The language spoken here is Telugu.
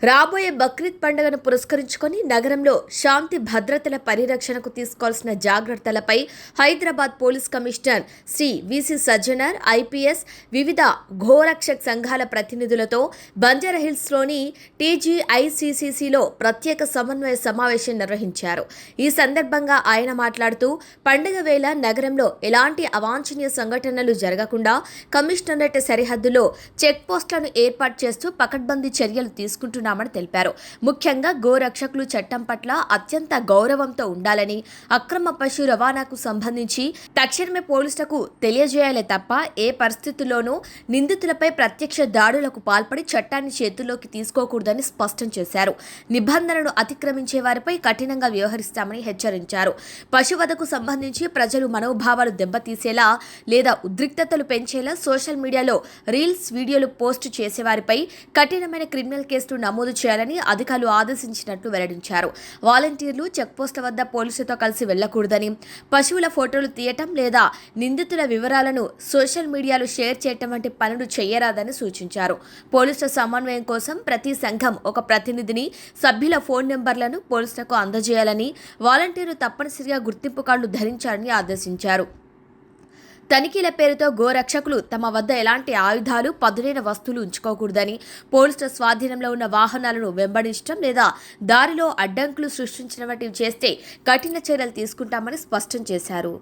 రాబోయే బక్రీద్ పండుగను పురస్కరించుకొని నగరంలో శాంతి భద్రతల పరిరక్షణకు తీసుకోవాల్సిన జాగ్రత్తలపై Hyderabad police commissioner Shri VC Sajjanar IPS వివిధ గోరక్షక్ సంఘాల ప్రతినిధులతో బంజారాహిల్స్లోని టీజీఐసీసీలో ప్రత్యేక సమన్వయ సమావేశం నిర్వహించారు. ఈ సందర్భంగా ఆయన మాట్లాడుతూ పండుగ వేళ నగరంలో ఎలాంటి అవాంఛనీయ సంఘటనలు జరగకుండా కమిషనరేట్ సరిహద్దులో చెక్ పోస్టులను ఏర్పాటు చేస్తూ పకడ్బందీ చర్యలు తీసుకుంటున్నారు తెలిపారు. ముఖ్యంగా గోరక్షకులు చట్టం పట్ల అత్యంత గౌరవంతో ఉండాలని, అక్రమ పశు రవాణాకు సంబంధించి తక్షణమే పోలీసులకు తెలియజేయాలే తప్ప ఏ పరిస్థితుల్లోనూ నిందితులపై ప్రత్యక్ష దాడులకు పాల్పడి చట్టాన్ని చేతుల్లోకి తీసుకోకూడదని స్పష్టం చేశారు. నిబంధనలను అతిక్రమించే వారిపై కఠినంగా వ్యవహరిస్తామని హెచ్చరించారు. పశువధకు సంబంధించి ప్రజలు మనోభావాలు దెబ్బతీసేలా లేదా ఉద్రిక్తతలు పెంచేలా సోషల్ మీడియాలో రీల్స్, వీడియోలు పోస్టు చేసేవారిపై కఠినమైన క్రిమినల్ కేసులు నమోదు చేయాలని అధికారులు ఆదేశించినట్లు వెల్లడించారు. వాలంటీర్లు చెక్పోస్టుల వద్ద పోలీసులతో కలిసి వెళ్లకూడదని, పశువుల ఫోటోలు తీయటం లేదా నిందితుల వివరాలను సోషల్ మీడియాలో షేర్ చేయటం వంటి పనులు చేయరాదని సూచించారు. పోలీసుల సమన్వయం కోసం ప్రతి సంఘం ఒక ప్రతినిధిని, సభ్యుల ఫోన్ నెంబర్లను పోలీసులకు అందజేయాలని, వాలంటీర్లు తప్పనిసరిగా గుర్తింపు కార్డులు ధరించాలని ఆదేశించారు. తనిఖీల పేరుతో గోరక్షకులు తమ వద్ద ఎలాంటి ఆయుధాలు, పదునైన వస్తువులు ఉంచుకోకూడదని, పోలీసుల స్వాధీనంలో ఉన్న వాహనాలను వెంబడించడం లేదా దారిలో అడ్డంకులు సృష్టించిన వంటివి చేస్తే కఠిన చర్యలు తీసుకుంటామని స్పష్టం చేశారు.